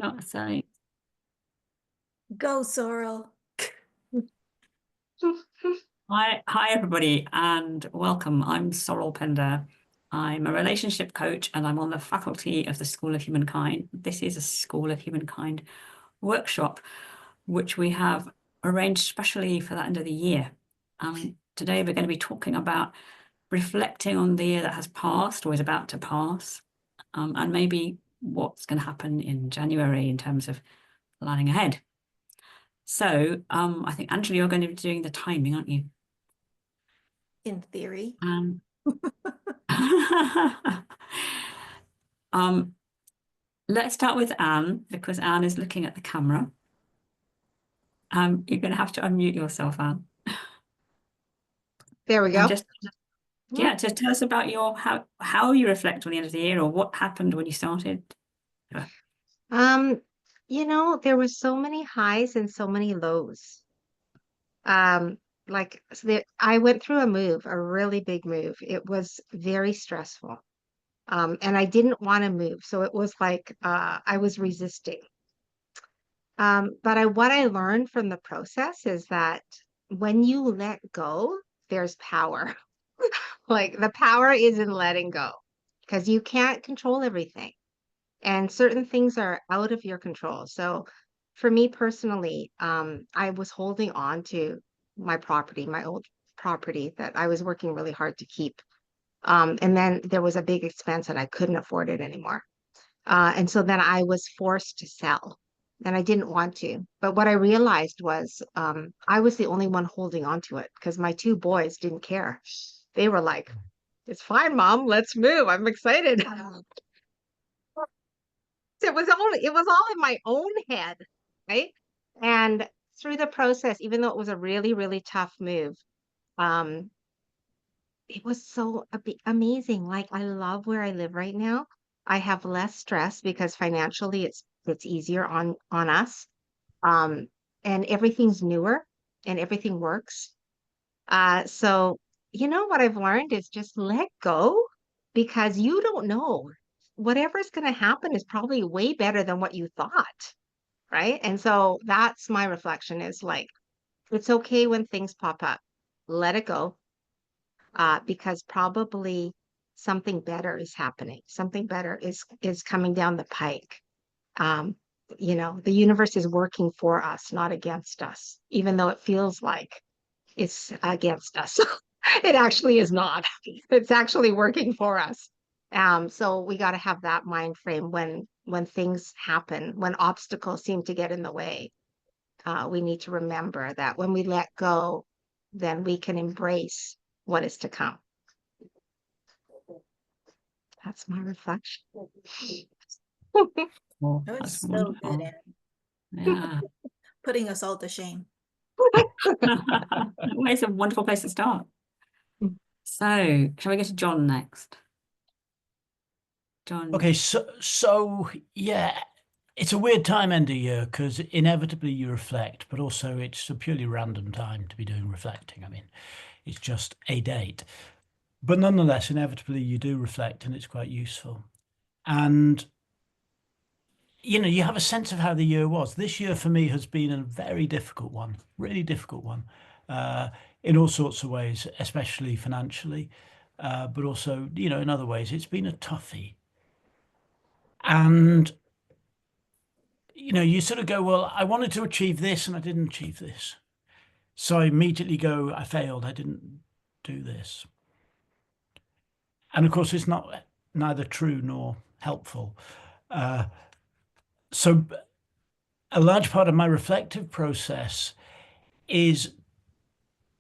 Not so. Go, Sorrel. Hi, everybody, and welcome. I'm Sorrel Pindar. I'm a relationship coach, and I'm on the faculty of the School of Humankind. This is a School of Humankind workshop, which we have arranged specially for that end of the year. Today, we're going to be talking about reflecting on the year that has passed or is about to pass, and maybe what's going to happen in January in terms of planning ahead. So I think, Angela, you're going to be doing the timing, aren't you? In theory. Let's start with Anne, because Anne is looking at the camera. You're going to have to unmute yourself, Anne. There we go. Just tell us about your how you reflect on the end of the year, or what happened when you started. There were so many highs and so many lows. I went through a really big move. It was very stressful. And I didn't want to move. So it was like I was resisting. But what I learned from the process is that when you let go, there's power. Like the power is in letting go, because you can't control everything. And certain things are out of your control. So for me personally, I was holding on to my old property that I was working really hard to keep. And then there was a big expense and I couldn't afford it anymore. And so then I was forced to sell, and I didn't want to. But what I realized was I was the only one holding on to it, because my two boys didn't care. They were like, "It's fine, Mom, let's move. I'm excited." It was all in my own head, right? And through the process, even though it was a really, really tough move, it was so amazing. Like, I love where I live right now. I have less stress because financially it's easier on us. And everything's newer and everything works. So what I've learned is just let go, because you don't know. Whatever's going to happen is probably way better than what you thought, right? And so that's my reflection, is like, it's okay when things pop up. Let it go, because probably something better is happening. Something better is coming down the pike. The universe is working for us, not against us, even though it feels like it's against us. It actually is not. It's actually working for us. So we got to have that mind frame when things happen, when obstacles seem to get in the way. We need to remember that when we let go, then we can embrace what is to come. That's my reflection. Oh, That was that's so wonderful. good, Anne. Yeah. Putting us all to shame. It's a wonderful place to start. So, shall we go to John next? John. Okay, so yeah, it's a weird time end of year, because inevitably you reflect, but also it's a purely random time to be doing reflecting. I mean, it's just a date. But nonetheless, inevitably you do reflect, and it's quite useful. And you have a sense of how the year was. This year for me has been a very difficult one, really difficult one, in all sorts of ways, especially financially, but also, in other ways, it's been a toughie. And, you sort of go, well, I wanted to achieve this and I didn't achieve this. So I immediately go, I failed, I didn't do this. And of course, it's neither true nor helpful. So a large part of my reflective process is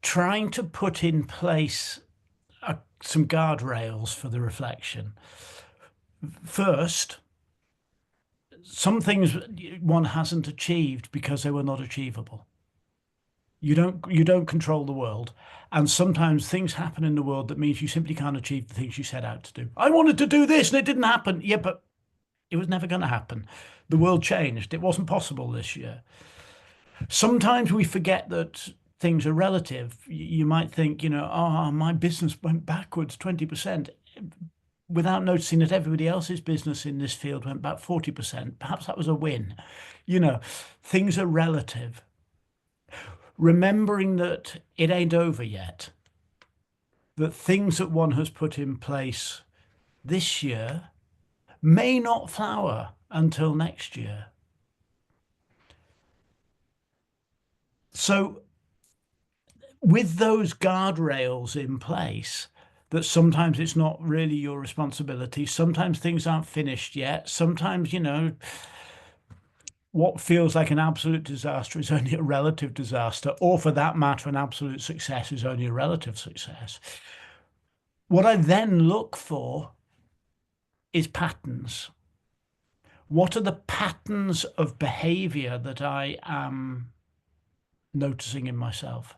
trying to put in place some guardrails for the reflection. First, some things one hasn't achieved because they were not achievable. You don't control the world, and sometimes things happen in the world that means you simply can't achieve the things you set out to do. I wanted to do this and it didn't happen. Yeah, but it was never going to happen. The world changed. It wasn't possible this year. Sometimes we forget that things are relative. You might think, my business went backwards 20%. without noticing that everybody else's business in this field went back 40%. Perhaps that was a win. You know, things are relative. Remembering that it ain't over yet, that things that one has put in place this year may not flower until next year. So with those guardrails in place, that sometimes it's not really your responsibility, sometimes things aren't finished yet, sometimes, you know, what feels like an absolute disaster is only a relative disaster, or for that matter, an absolute success is only a relative success. What I then look for is patterns. What are the patterns of behavior that I am noticing in myself?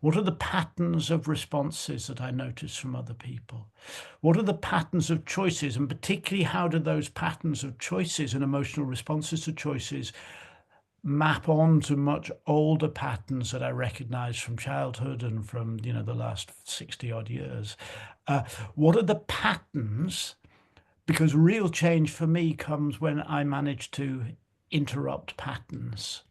What are the patterns of responses that I notice from other people? What are the patterns of choices? And particularly, how do those patterns of choices and emotional responses to choices map on to much older patterns that I recognize from childhood and from, you know, the last 60 odd years? What are the patterns? Because real change for me comes when I manage to interrupt patterns.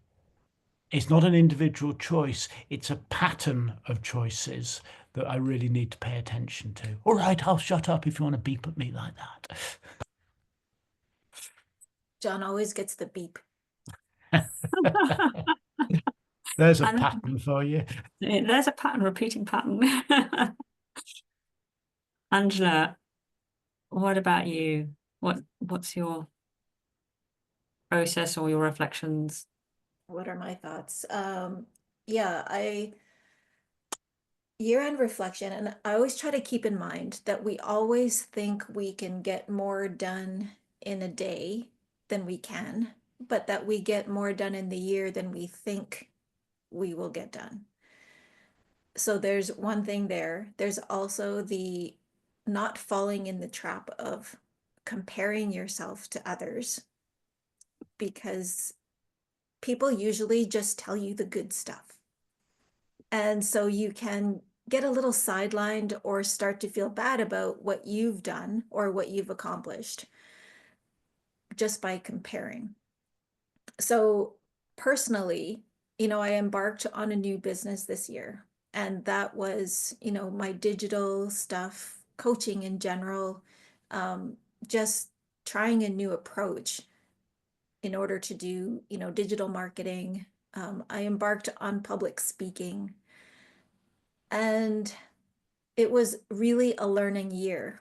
It's not an individual choice, it's a pattern of choices that I really need to pay attention to. All right, I'll shut up if you want to beep at me like that. John always gets the beep. There's a And pattern for you. there's a pattern, repeating pattern. Angela, what about you? What's your process or your reflections? What are my thoughts? Yeah, year-end reflection, and I always try to keep in mind that we always think we can get more done in a day than we can, but that we get more done in the year than we think we will get done. So there's one thing there. There's also the not falling in the trap of comparing yourself to others, because people usually just tell you the good stuff. And so you can get a little sidelined or start to feel bad about what you've done or what you've accomplished just by comparing. So personally, I embarked on a new business this year, and that was, my digital stuff, coaching in general, just trying a new approach in order to do, digital marketing. I embarked on public speaking, and it was really a learning year.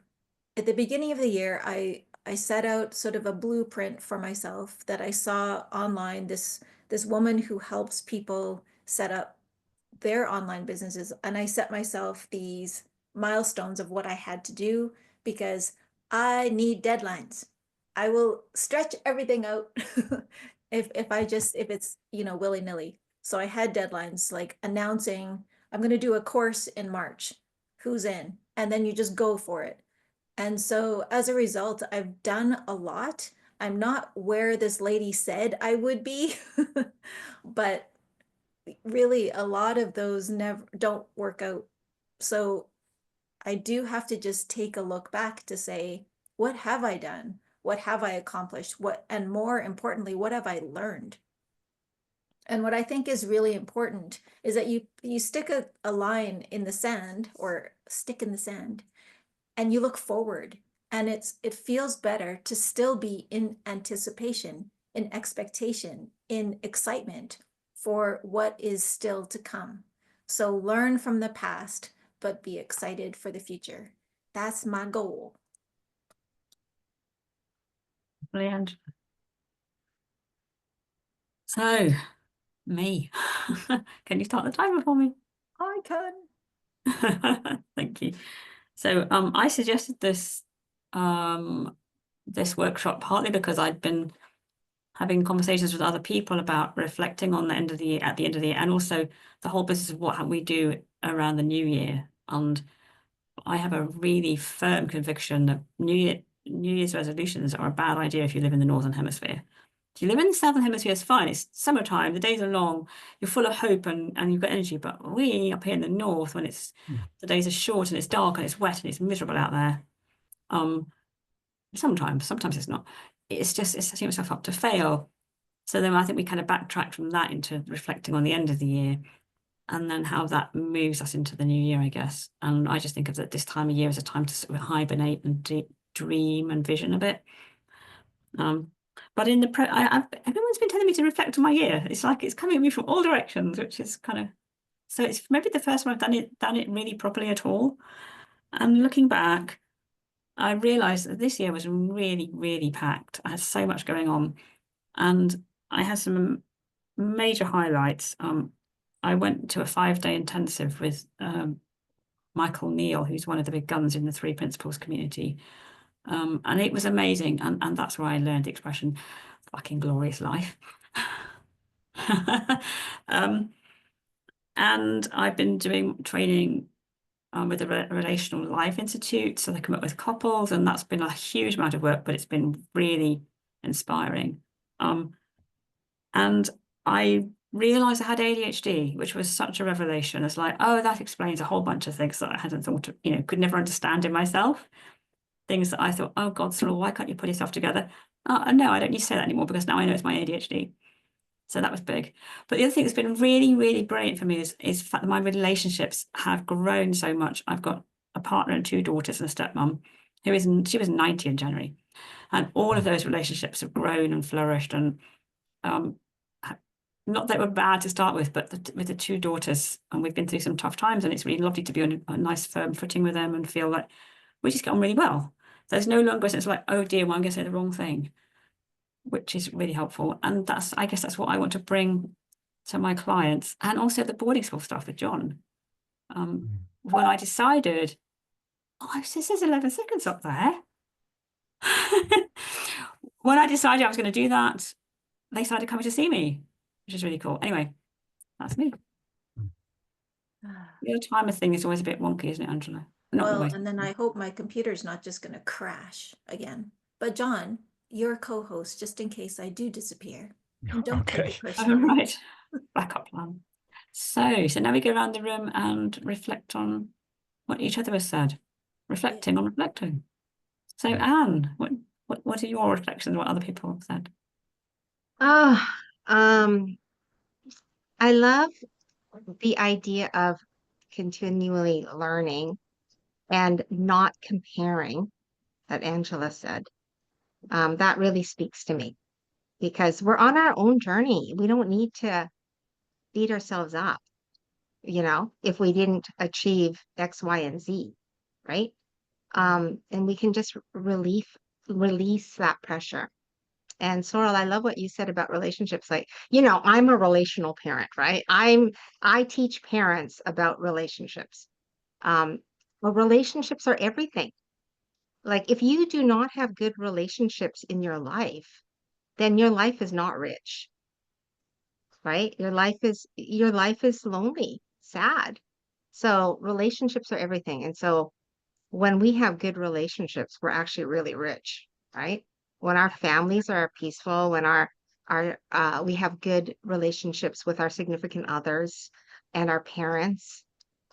At the beginning of the year, I set out sort of a blueprint for myself that I saw online, this woman who helps people set up their online businesses. And I set myself these milestones of what I had to do because I need deadlines. I will stretch everything out if it's, willy-nilly. So I had deadlines like announcing I'm going to do a course in March. Who's in? And then you just go for it. And so as a result, I've done a lot. I'm not where this lady said I would be, but really a lot of those never don't work out. So I do have to just take a look back to say, what have I done? What have I accomplished? And more importantly, what have I learned? And what I think is really important is that you stick a line in the sand, or stick in the sand, and you look forward, and it feels better to still be in anticipation, in expectation, in excitement for what is still to come. So learn from the past, but be excited for the future. That's my goal. Brilliant. So, me. Can you start the timer for me? I can. Thank you. So I suggested this workshop partly because I'd been having conversations with other people about reflecting on the end of the year, at the end of the year, and also the whole business of what we do around the new year. And I have a really firm conviction that New Year's resolutions are a bad idea if you live in the Northern Hemisphere. If you live in the Southern Hemisphere, it's fine. It's summertime, the days are long, you're full of hope and you've got energy. But we up here in the north, when the days are short and it's dark and it's wet and it's miserable out there, Sometimes it's not. It's just it's setting yourself up to fail. So then I think we kind of backtrack from that into reflecting on the end of the year, and then how that moves us into the new year, I guess. And I just think of that this time of year as a time to sort of hibernate and dream and vision a bit. But in the everyone's been telling me to reflect on my year. It's like it's coming at me from all directions, which is kind of, so it's maybe the first time I've done it really properly at all. And looking back, I realized that this year was really, really packed. I had so much going on, and I had some major highlights. I went to a 5-day intensive with Michael Neal, who's one of the big guns in the Three Principles community. And it was amazing. And that's where I learned the expression, fucking glorious life. And I've been doing training with the Relational Life Institute, so they come up with couples, and that's been a huge amount of work, but it's been really inspiring. And I realized I had ADHD, which was such a revelation. It's like, oh, that explains a whole bunch of things that I hadn't thought of, could never understand in myself. Things that I thought, oh God, Sorrel, why can't you put yourself together? No, I don't need to say that anymore, because now I know it's my ADHD. So that was big. But the other thing that's been really, really brilliant for me is the fact that my relationships have grown so much. I've got a partner and 2 daughters and a stepmom she was 90 in January. And all of those relationships have grown and flourished. And not that they were bad to start with, but with the 2 daughters, and we've been through some tough times, and it's really lovely to be on a nice firm footing with them and feel like we just get on really well. There's no longer it's like, oh dear, well, I'm going to say the wrong thing, which is really helpful. And I guess that's what I want to bring to my clients, and also the boarding school stuff with John. When I decided, it says 11 seconds up there. When I decided I was going to do that, they started coming to see me, which is really cool. Anyway, that's me. The timer thing is always a bit wonky, isn't it, Angela? Not Well, always. and then I hope my computer's not just going to crash again. But John, you're a co-host just in case I do disappear. And don't take Okay. it personally. All right. Backup plan. So now we go around the room and reflect on what each other has said. Reflecting on reflecting. So Anne, what are your reflections on what other people have said? Oh, I love the idea of continually learning and not comparing that Angela said. That really speaks to me because we're on our own journey. We don't need to beat ourselves up, if we didn't achieve X, Y, and Z, right? And we can just release that pressure. And Sorrel, I love what you said about relationships. Like, I'm a relational parent, right? I teach parents about relationships. Well, relationships are everything. Like, if you do not have good relationships in your life, then your life is not rich, right? Your life is lonely, sad. So relationships are everything. And so when we have good relationships, we're actually really rich, right? When our families are peaceful, when we have good relationships with our significant others and our parents,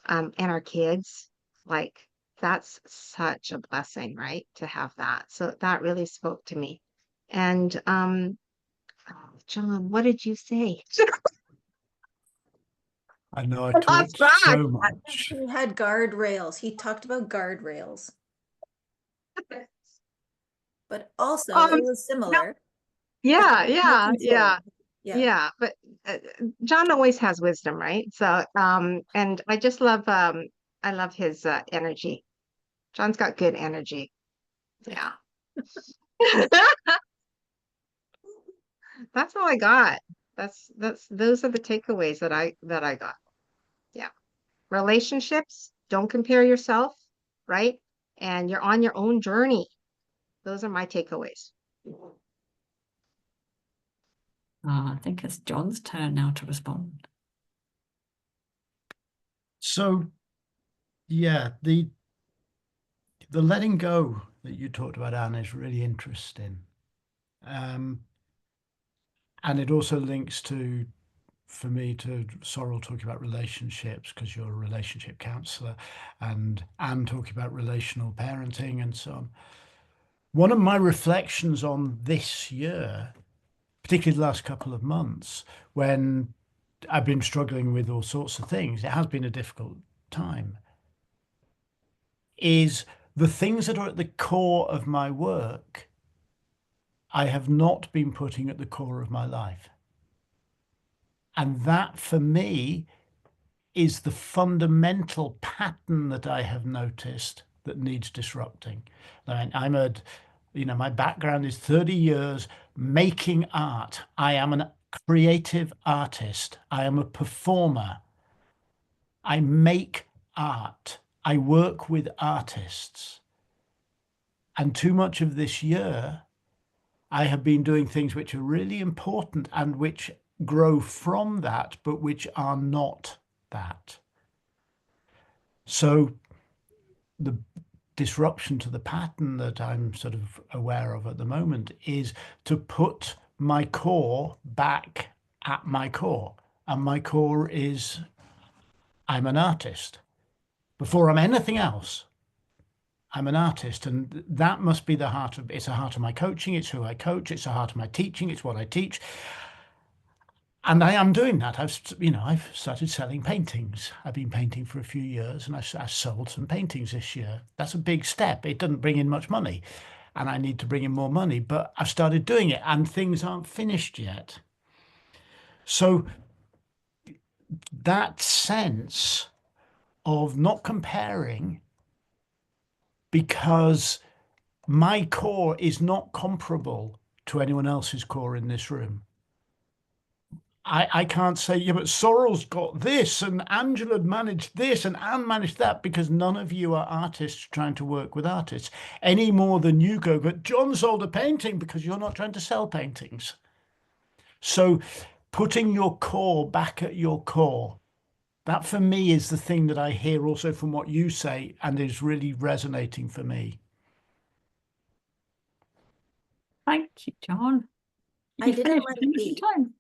and our kids, like that's such a blessing, right? To have that. So that really spoke to me. And John, what did you say? I know I lost talked track. so much. He had guardrails. He talked about guardrails. But also it was similar. Yeah, No control. yeah. But John always has wisdom, right? So, and I just love, I love his energy. John's got good energy. Yeah. That's all I got. Those are the takeaways that I got. Yeah. Relationships, don't compare yourself, right? And you're on your own journey. Those are my takeaways. I think it's John's turn now to respond. So, yeah, the letting go that you talked about, Anne, is really interesting. And it also links to for me to Sorrel talking about relationships, because you're a relationship counselor, and Anne talking about relational parenting and so on. One of my reflections on this year, particularly the last couple of months, when I've been struggling with all sorts of things, it has been a difficult time, is the things that are at the core of my work, I have not been putting at the core of my life. And that for me is the fundamental pattern that I have noticed that needs disrupting. I'm my background is 30 years making art. I am a creative artist. I am a performer. I make art. I work with artists. And too much of this year, I have been doing things which are really important and which grow from that, but which are not that. So the disruption to the pattern that I'm sort of aware of at the moment is to put my core back at my core. And my core is I'm an artist. Before I'm anything else, I'm an artist. And that must be it's the heart of my coaching. It's who I coach. It's the heart of my teaching. It's what I teach. And I am doing that. I've started selling paintings. I've been painting for a few years, and I've sold some paintings this year. That's a big step. It doesn't bring in much money, and I need to bring in more money, but I've started doing it, and things aren't finished yet. So that sense of not comparing, because my core is not comparable to anyone else's core in this room. I can't say, yeah, but Sorrel's got this, and Angela managed this, and Anne managed that, because none of you are artists trying to work with artists any more than you go, but John sold a painting, because you're not trying to sell paintings. So putting your core back at your core, that for me is the thing that I hear also from what you say and is really resonating for me. Thank you, John. I You didn't finished let in it be. time.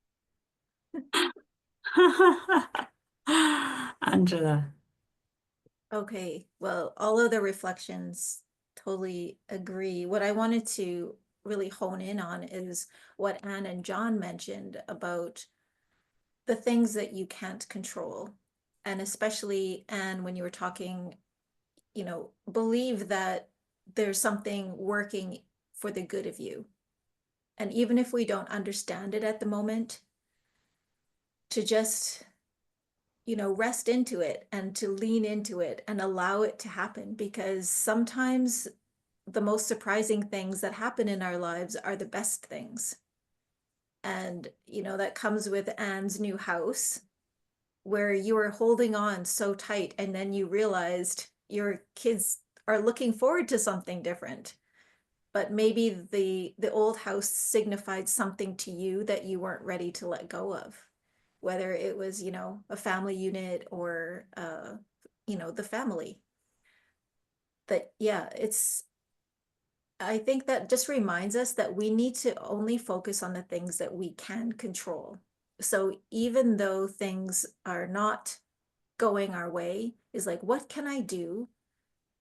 Angela. Okay, well, all of the reflections totally agree. What I wanted to really hone in on is what Anne and John mentioned about the things that you can't control. And especially, Anne, when you were talking, believe that there's something working for the good of you. And even if we don't understand it at the moment, to just rest into it and to lean into it and allow it to happen, because sometimes the most surprising things that happen in our lives are the best things. And, that comes with Anne's new house, where you were holding on so tight and then you realized your kids are looking forward to something different. But maybe the old house signified something to you that you weren't ready to let go of, whether it was, a family unit or, the family. But yeah, I think that just reminds us that we need to only focus on the things that we can control. So even though things are not going our way, is like, what can I do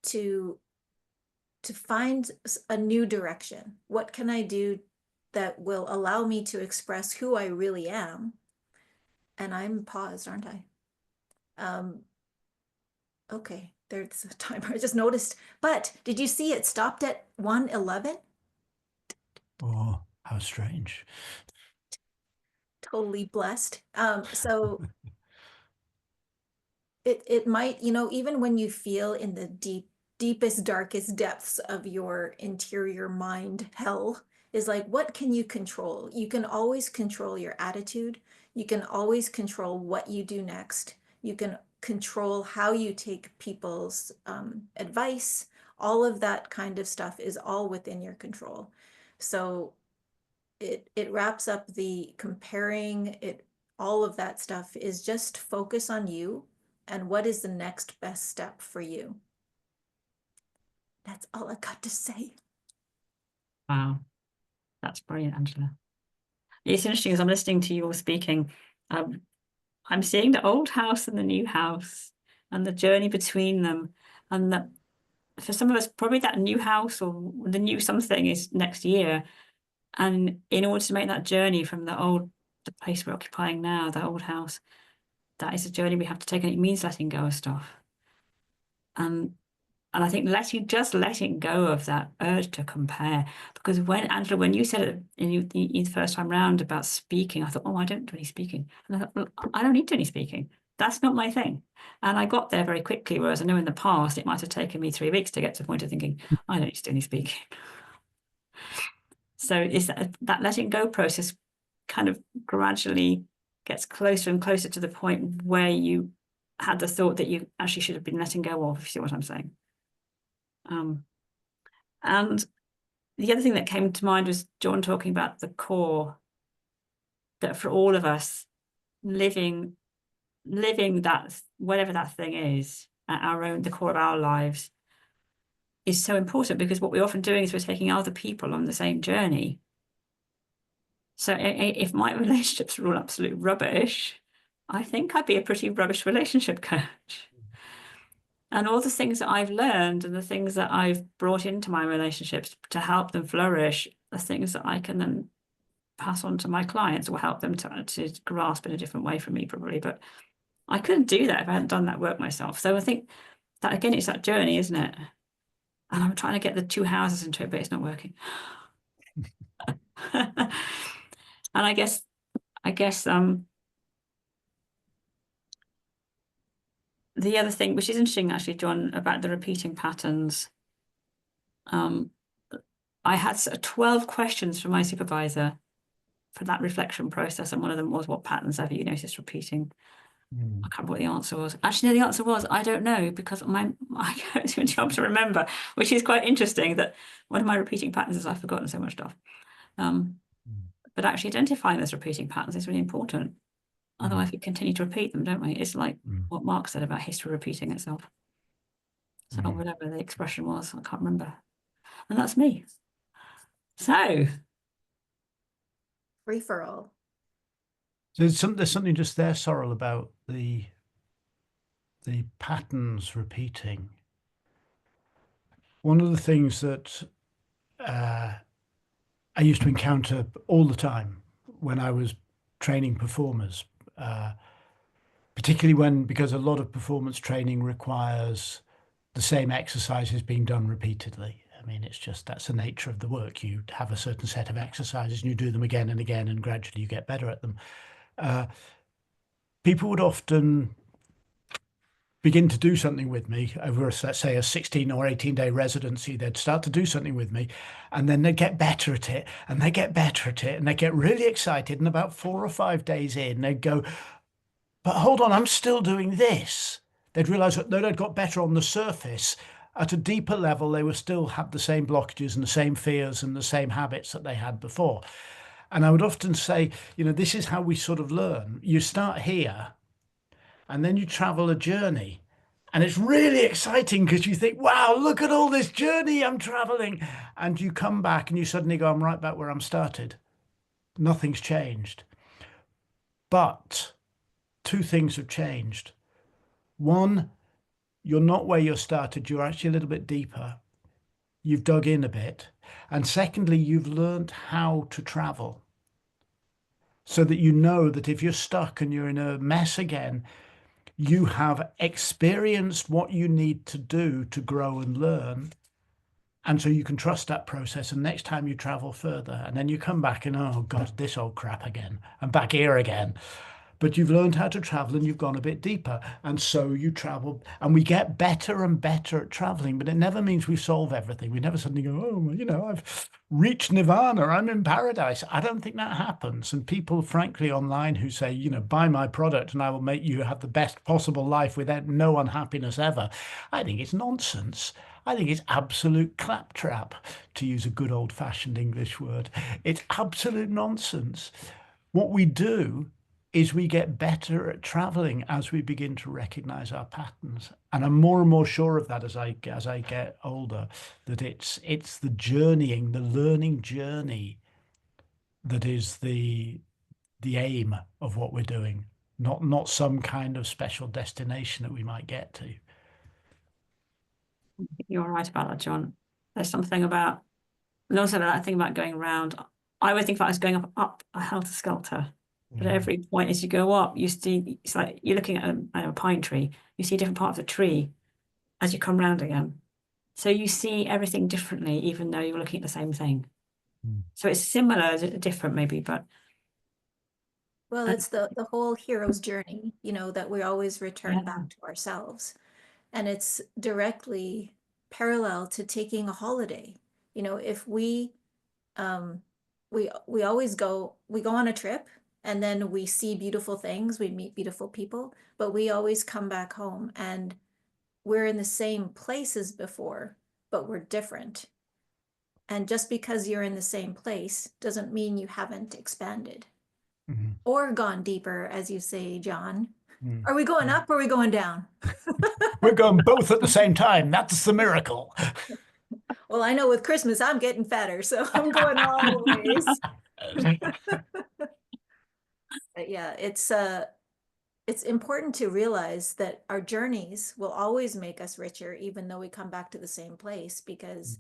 to find a new direction? What can I do that will allow me to express who I really am? And I'm paused, aren't I? Okay, there's a timer. I just noticed. But did you see it stopped at 1:11? Oh, how strange. Totally blessed. So it might, even when you feel in the deepest, darkest depths of your interior mind hell, is like, what can you control? You can always control your attitude. You can always control what you do next. You can control how you take people's advice. All of that kind of stuff is all within your control. So it wraps up the comparing, all of that stuff is just focus on you and what is the next best step for you. That's all I got to say. Wow, that's brilliant, Angela. It's interesting as I'm listening to you all speaking. I'm seeing the old house and the new house and the journey between them. And that for some of us, probably that new house or the new something is next year. And in order to make that journey from the place we're occupying now, the old house, that is a journey we have to take, and it means letting go of stuff. And I think just letting go of that urge to compare, because Angela, when you said it in the first time round about speaking, I thought, oh, I don't do any speaking. And I thought, well, I don't need to do any speaking. That's not my thing. And I got there very quickly, whereas I know in the past, it might have taken me 3 weeks to get to the point of thinking, I don't need to do any speaking. So it's that letting go process kind of gradually gets closer and closer to the point where you had the thought that you actually should have been letting go of, if you see what I'm saying. And the other thing that came to mind was John talking about the core, that for all of us, living that, whatever that thing is, at the core of our lives, is so important, because what we're often doing is we're taking other people on the same journey. So if my relationships are all absolute rubbish, I think I'd be a pretty rubbish relationship coach. And all the things that I've learned and the things that I've brought into my relationships to help them flourish are things that I can then pass on to my clients, or help them to grasp in a different way from me, probably. But I couldn't do that if I hadn't done that work myself. So I think that, again, it's that journey, isn't it? And I'm trying to get the 2 houses into it, but it's not working. And I guess the other thing, which is interesting actually, John, about the repeating patterns, I had 12 questions from my supervisor for that reflection process, and one of them was, what patterns have you noticed repeating? I can't remember what the answer was. Actually, no, the answer was, I don't know, because I go to a job to remember, which is quite interesting, that one of my repeating patterns is I've forgotten so much stuff. But actually identifying those repeating patterns is really important. Otherwise, we continue to repeat them, don't we? It's like what Mark said about history repeating itself. So whatever the expression was, I can't remember. And that's me. So Free for all. There's something just there, Sorrel, about the patterns repeating. One of the things that I used to encounter all the time when I was training performers, particularly because a lot of performance training requires the same exercises being done repeatedly. I mean, that's the nature of the work. You have a certain set of exercises and you do them again and again, and gradually you get better at them. People would often begin to do something with me over, let's say, a 16 or 18-day residency. They'd start to do something with me, and then they'd get better at it, and they get better at it, and they get really excited. And about 4 or 5 days in, they'd go, but hold on, I'm still doing this. They'd realize that though they'd got better on the surface, at a deeper level, they were still had the same blockages and the same fears and the same habits that they had before. And I would often say, this is how we sort of learn. You start here, and then you travel a journey. And it's really exciting because you think, wow, look at all this journey I'm traveling. And you come back and you suddenly go, I'm right back where I'm started. Nothing's changed. But 2 things have changed. One, you're not where you started. You're actually a little bit deeper. You've dug in a bit. And secondly, you've learned how to travel, so that you know that if you're stuck and you're in a mess again, you have experienced what you need to do to grow and learn. And so you can trust that process. And next time you travel further, and then you come back and, oh God, this old crap again. I'm back here again. But you've learned how to travel and you've gone a bit deeper. And so you travel, and we get better and better at traveling, but it never means we solve everything. We never suddenly go, oh, I've reached nirvana, I'm in paradise. I don't think that happens. And people, frankly, online who say, buy my product and I will make you have the best possible life without no unhappiness ever. I think it's nonsense. I think it's absolute claptrap, to use a good old-fashioned English word. It's absolute nonsense. What we do is we get better at traveling as we begin to recognize our patterns. And I'm more and more sure of that as I get older, that it's the journeying, the learning journey, that is the aim of what we're doing, not some kind of special destination that we might get to. You're right about that, John. There's something about, and also that thing about going around. I always think about us going up a helter-skelter. But at every point as you go up, you see, it's like you're looking at a pine tree, you see a different part of the tree as you come round again. So you see everything differently, even though you're looking at the same thing. So it's similar, different maybe, but Well, it's the whole hero's journey, that we always return Yeah. back to ourselves. And it's directly parallel to taking a holiday. If we always go on a trip, and then we see beautiful things, we meet beautiful people, but we always come back home and we're in the same place as before, but we're different. And just because you're in the same place doesn't mean you haven't expanded or gone deeper, as you say, John. Are we going up or are we going down? We're going both at the same time. That's the miracle. Well, I know with Christmas I'm getting fatter, so I'm going all the ways. But yeah, it's important to realize that our journeys will always make us richer, even though we come back to the same place, because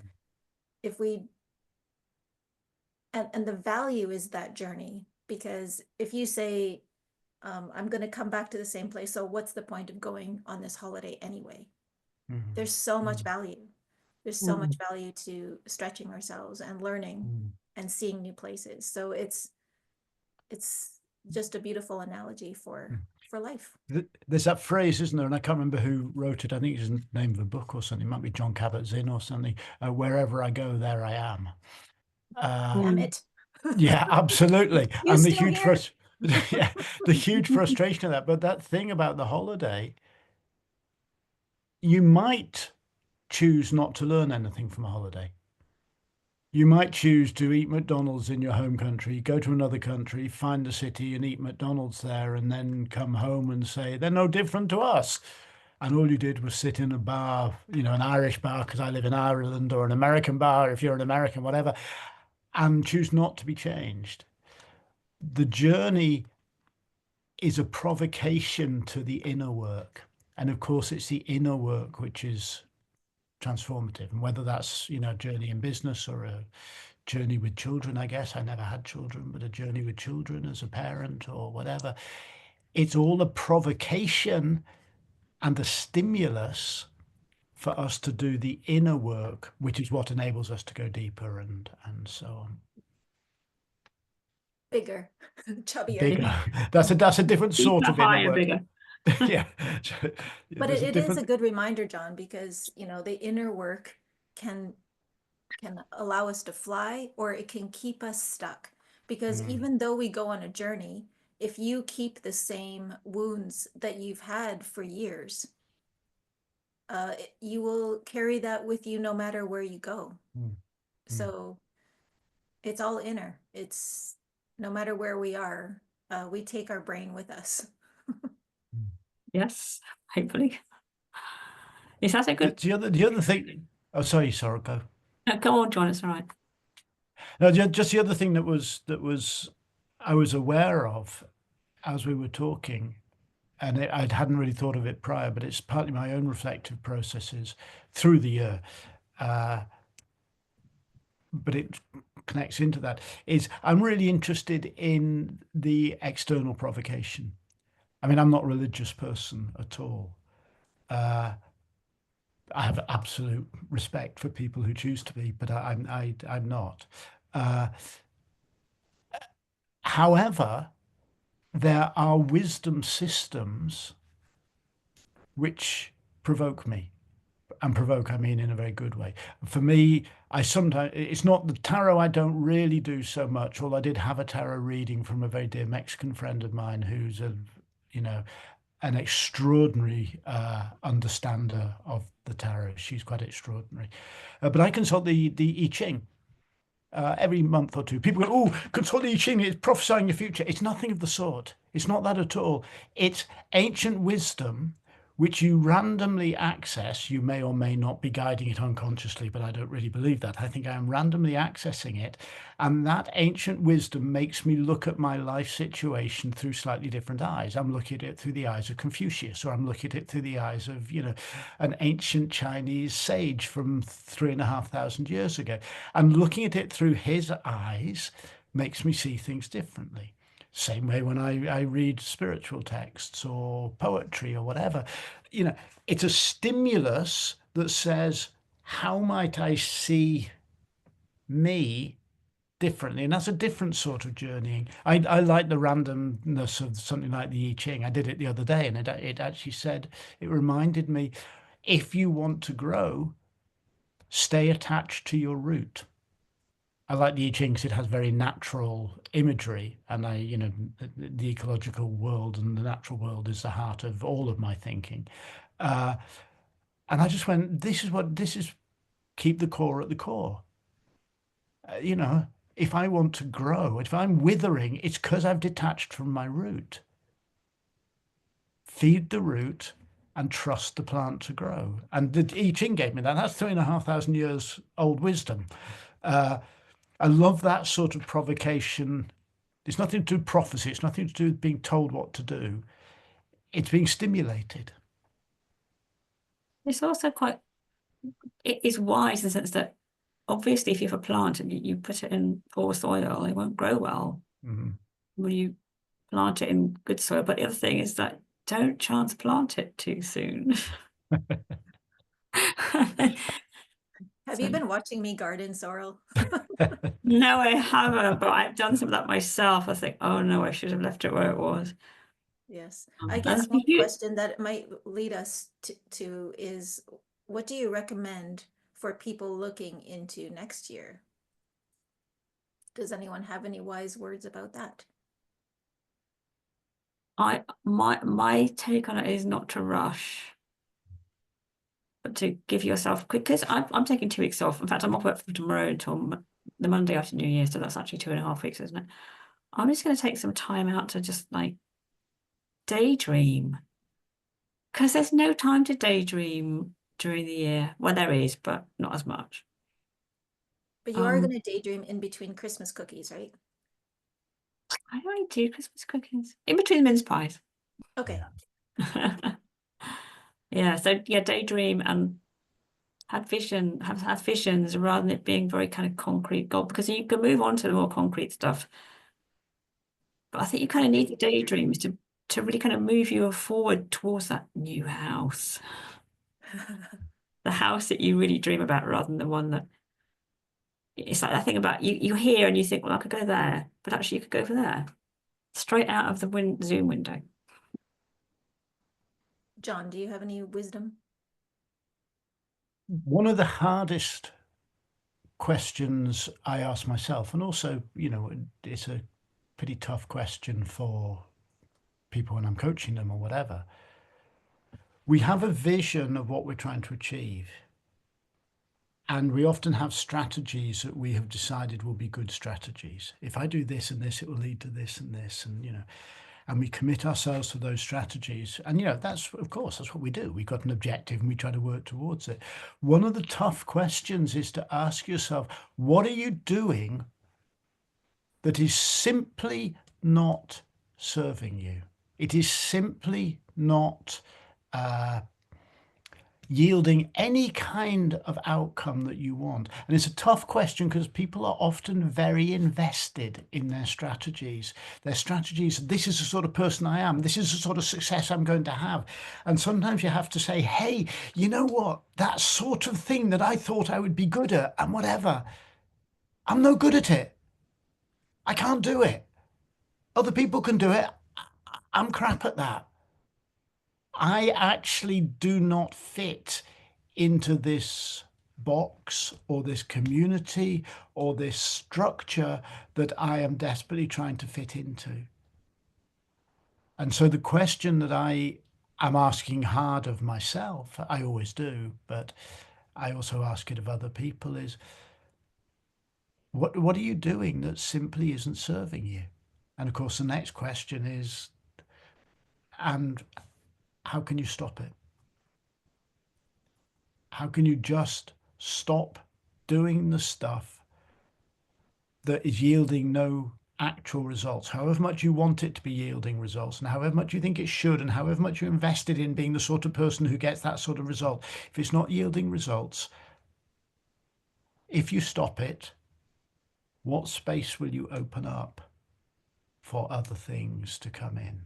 if we, and the value is that journey, because if you say, I'm going to come back to the same place, so what's the point of going on this holiday anyway? There's so much value. There's so much value to stretching ourselves and learning and seeing new places. So it's just a beautiful analogy for life. There's that phrase, isn't there? And I can't remember who wrote it. I think it's the name of a book or something. It might be John Kabat-Zinn or something. Wherever I go, there I am. Damn it. Yeah, absolutely. You And the still huge here? yeah, the huge frustration of that. But that thing about the holiday, you might choose not to learn anything from a holiday. You might choose to eat McDonald's in your home country, go to another country, find a city and eat McDonald's there, and then come home and say, they're no different to us. And all you did was sit in a bar, an Irish bar, because I live in Ireland, or an American bar, if you're an American, whatever, and choose not to be changed. The journey is a provocation to the inner work. And of course, it's the inner work which is transformative, and whether that's a journey in business or a journey with children. I guess I never had children, but a journey with children as a parent or whatever, it's all a provocation and a stimulus for us to do the inner work, which is what enables us to go deeper and so on. Bigger, chubbier. Bigger. That's a different sort of inner work. Bigger. Yeah. But it is a good reminder, John, because the inner work can allow us to fly, or it can keep us stuck. Because even though we go on a journey, if you keep the same wounds that you've had for years, you will carry that with you no matter where you go. So it's all inner. It's no matter where we are, we take our brain with us. Yes, hopefully. Is that a good? The other thing. Oh, sorry, Sorrel, go. No, go on, John. It's all right. No, just the other thing that was I was aware of as we were talking, and I hadn't really thought of it prior, but it's partly my own reflective processes through the year. But it connects into that, is I'm really interested in the external provocation. I mean, I'm not a religious person at all. I have absolute respect for people who choose to be, but I'm not. However, there are wisdom systems which provoke me. And provoke, I mean, in a very good way. For me, it's not the tarot I don't really do so much, although I did have a tarot reading from a very dear Mexican friend of mine who's an extraordinary understander of the tarot. She's quite extraordinary. But I consult the I Ching every month or two. People go, oh, consult the I Ching, it's prophesying your future. It's nothing of the sort. It's not that at all. It's ancient wisdom which you randomly access. You may or may not be guiding it unconsciously, but I don't really believe that. I think I am randomly accessing it. And that ancient wisdom makes me look at my life situation through slightly different eyes. I'm looking at it through the eyes of Confucius, or I'm looking at it through the eyes of, an ancient Chinese sage from 3,500 years ago. And looking at it through his eyes makes me see things differently. Same way when I read spiritual texts or poetry or whatever, it's a stimulus that says, how might I see me differently? And that's a different sort of journeying. I like the randomness of something like the I Ching. I did it the other day, and it actually said, it reminded me, if you want to grow, stay attached to your root. I like the I Ching because it has very natural imagery, and the ecological world and the natural world is the heart of all of my thinking. And I just went, this is keep the core at the core. If I want to grow, if I'm withering, it's because I've detached from my root. Feed the root and trust the plant to grow. And the I Ching gave me that. That's 3,500 years old wisdom. I love that sort of provocation. It's nothing to do with prophecy. It's nothing to do with being told what to do. It's being stimulated. It's also it is wise in the sense that obviously if you have a plant and you put it in poor soil, it won't grow well. Mm-hmm. When you plant it in good soil. But the other thing is that don't transplant it too soon. Have you been watching me garden, Sorrel? No, I haven't, but I've done some of that myself. I think, oh no, I should have left it where it was. Yes. I guess one question that might lead us to is, what do you recommend for people looking into next year? Does anyone have any wise words about that? My take on it is not to rush, but to give yourself quick, because I'm taking 2 weeks off. In fact, I'm off work from tomorrow until the Monday after New Year, so that's actually 2.5 weeks, isn't it? I'm just going to take some time out to just like daydream, because there's no time to daydream during the year. Well, there is, but not as much. But you are going to daydream in between Christmas cookies, right? How do I do Christmas cookies? In between mince pies. Okay. Yeah, so yeah, daydream and have visions rather than it being very kind of concrete goal, because you can move on to the more concrete stuff. But I think you kind of need the daydreams to really kind of move you forward towards that new house. The house that you really dream about rather than the one that it's like that thing about you hear and you think, well, I could go there, but actually you could go over there. Straight out of the Zoom window. John, do you have any wisdom? One of the hardest questions I ask myself, and also, it's a pretty tough question for people when I'm coaching them or whatever. We have a vision of what we're trying to achieve. And we often have strategies that we have decided will be good strategies. If I do this and this, it will lead to this and this, and we commit ourselves to those strategies. And, that's what we do. We've got an objective and we try to work towards it. One of the tough questions is to ask yourself, what are you doing that is simply not serving you? It is simply not yielding any kind of outcome that you want. And it's a tough question because people are often very invested in their strategies. Their strategies, this is the sort of person I am. This is the sort of success I'm going to have. And sometimes you have to say, hey, you know what? That sort of thing that I thought I would be good at and whatever, I'm no good at it. I can't do it. Other people can do it. I'm crap at that. I actually do not fit into this box or this community or this structure that I am desperately trying to fit into. And so the question that I am asking hard of myself, I always do, but I also ask it of other people, is what are you doing that simply isn't serving you? And of course, the next question is, and how can you stop it? How can you just stop doing the stuff that is yielding no actual results, however much you want it to be yielding results, and however much you think it should, and however much you're invested in being the sort of person who gets that sort of result? If it's not yielding results, if you stop it, what space will you open up for other things to come in?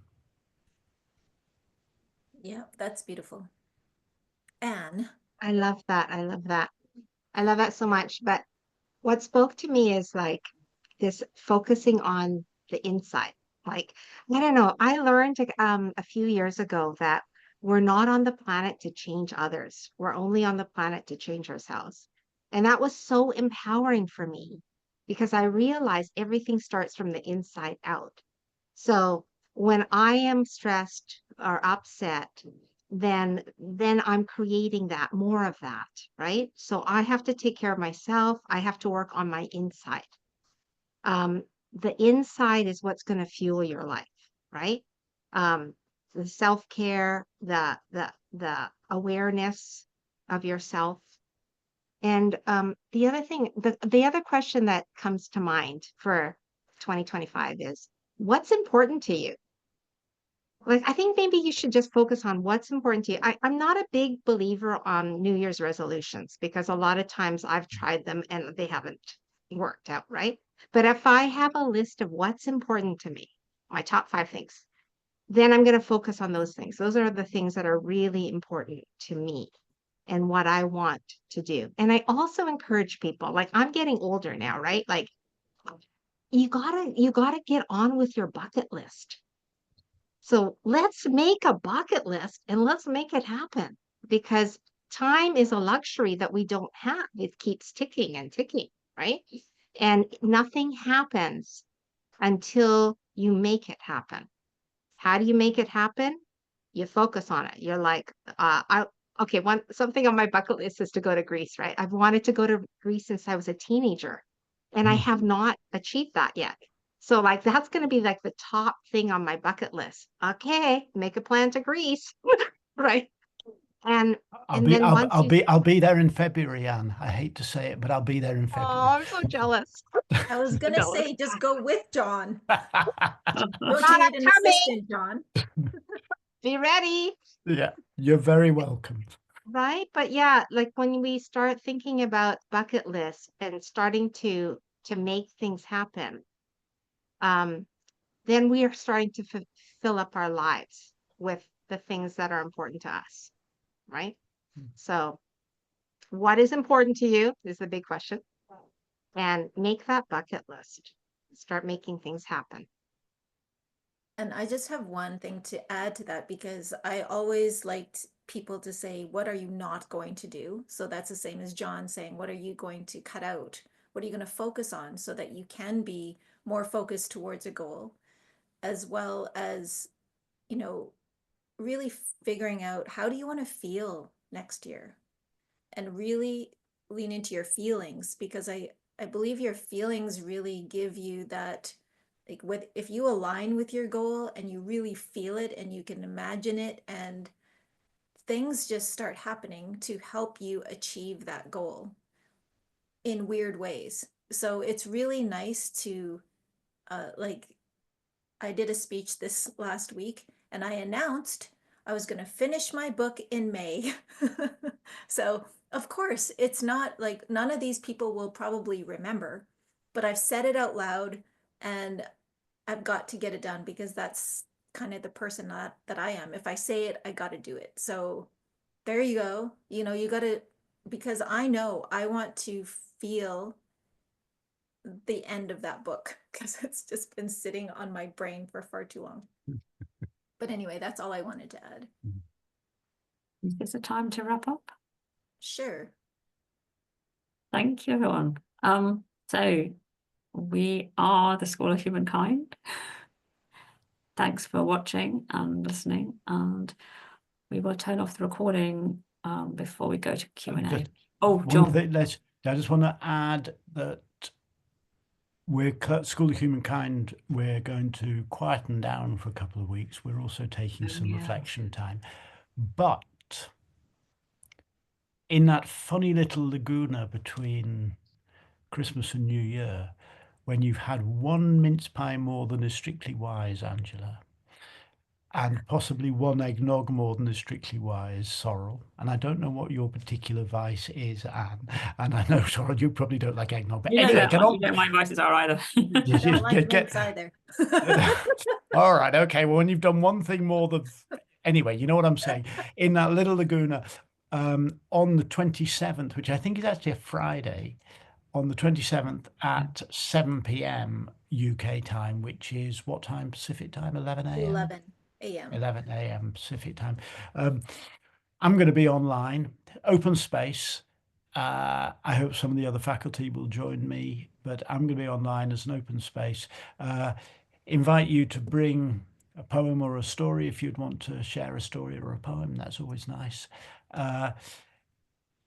Yeah, that's beautiful. Anne. I love that. I love that. I love that so much. But what spoke to me is like this focusing on the inside. Like, I don't know. I learned a few years ago that we're not on the planet to change others. We're only on the planet to change ourselves. And that was so empowering for me because I realized everything starts from the inside out. So when I am stressed or upset, then I'm creating that, more of that, right? So I have to take care of myself. I have to work on my inside. The inside is what's going to fuel your life, right? The self-care, the awareness of yourself. And the other thing, the other question that comes to mind for 2025 is, what's important to you? Like, I think maybe you should just focus on what's important to you. I'm not a big believer on New Year's resolutions because a lot of times I've tried them and they haven't worked out, right? But if I have a list of what's important to me, my top 5 things, then I'm going to focus on those things. Those are the things that are really important to me and what I want to do. And I also encourage people, like I'm getting older now, right? Like you gotta get on with your bucket list. So let's make a bucket list and let's make it happen because time is a luxury that we don't have. It keeps ticking and ticking, right? And nothing happens until you make it happen. How do you make it happen? You focus on it. You're like, something on my bucket list is to go to Greece, right? I've wanted to go to Greece since I was a teenager, and I have not achieved that yet. So like that's going to be like the top thing on my bucket list. Okay, make a plan to Greece, right? And I'll and be then I'll, once I'll you, be I'll be there in February, Anne. I hate to say it, but I'll be there in oh, February. I'm so jealous. I was gonna Jealous. say, just go with John. Don't John, you need I'm an coming. assistant, John? Be ready. Yeah, you're very welcome. Right? But yeah, like when we start thinking about bucket lists and starting to make things happen, um, then we are starting to fill up our lives with the things that are important to us, right? So, what is important to you is the big question. And make that bucket list. Start making things happen. And I just have one thing to add to that because I always liked people to say, what are you not going to do? So that's the same as John saying, what are you going to cut out? What are you going to focus on so that you can be more focused towards a goal, as well as, you know, really figuring out how do you want to feel next year and really lean into your feelings because I believe your feelings really give you that, like, with if you align with your goal and you really feel it and you can imagine it, and things just start happening to help you achieve that goal in weird ways. So it's really nice to like, I did a speech this last week and I announced I was going to finish my book in May. So, of course, it's not like none of these people will probably remember, but I've said it out loud and I've got to get it done because that's kind of the person that I am. If I say it, I got to do it. So, there you go. You know, you got to, because I know I want to feel the end of that book because it's just been sitting on my brain for far too long. But anyway, that's all I wanted to add. Is this a time to wrap up? Sure. Thank you, everyone. So we are the School of Humankind. Thanks for watching and listening, and we will turn off the recording before we go to Q&A. Oh, John. I just want to add that we're School of Humankind. We're going to quieten down for a couple of weeks. We're also taking some reflection time, but in that funny little laguna between Christmas and New Year, when you've had one mince pie more than is strictly wise, Angela, and possibly one eggnog more than is strictly wise, Sorrel. And I don't know what your particular vice is, Anne. And I know, Sorrel, you probably don't like eggnog. But anyway, get on. You know my vices are either. I don't like mints either. All right, okay. Well, when you've done one thing more than anyway, you know what I'm saying. In that little laguna, on the 27th, which I think is actually a Friday, on the 27th at 7 p.m. UK time, which is what time Pacific time? 11 a.m. 11 a.m. 11 a.m. Pacific time. I'm going to be online, open space. I hope some of the other faculty will join me, but I'm going to be online as an open space. Invite you to bring a poem or a story if you'd want to share a story or a poem. That's always nice.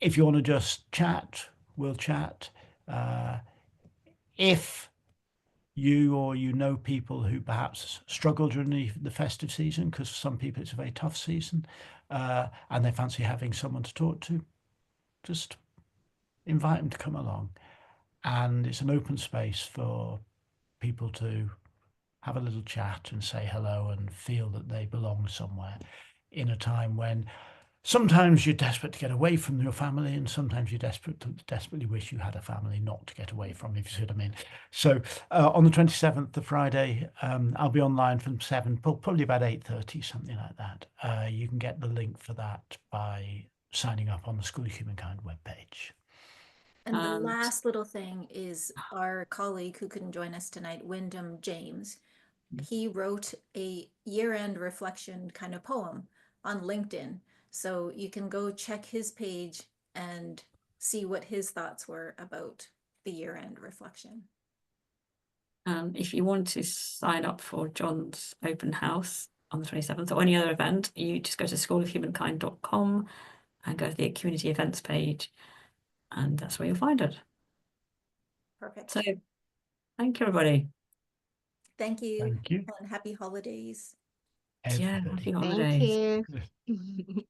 If you want to just chat, we'll chat. If you or you know people who perhaps struggle during the festive season, because for some people it's a very tough season, and they fancy having someone to talk to, just invite them to come along. And it's an open space for people to have a little chat and say hello and feel that they belong somewhere in a time when sometimes you're desperate to get away from your family, and sometimes you desperately wish you had a family not to get away from, if you see what I mean. So on the 27th, the Friday, I'll be online from 7, probably about 8:30, something like that. You can get the link for that by signing up on the School of Humankind webpage. And the last little thing is our colleague who couldn't join us tonight, Wyndham James. He wrote a year-end reflection kind of poem on LinkedIn. So you can go check his page and see what his thoughts were about the year-end reflection. If you want to sign up for John's open house on the 27th or any other event, you just go to schoolofhumankind.com and go to the community events page, and that's where you'll find it. Perfect. So thank you, everybody. Thank you. Thank you. And happy holidays. Yeah, Everybody. happy holidays. Thank you.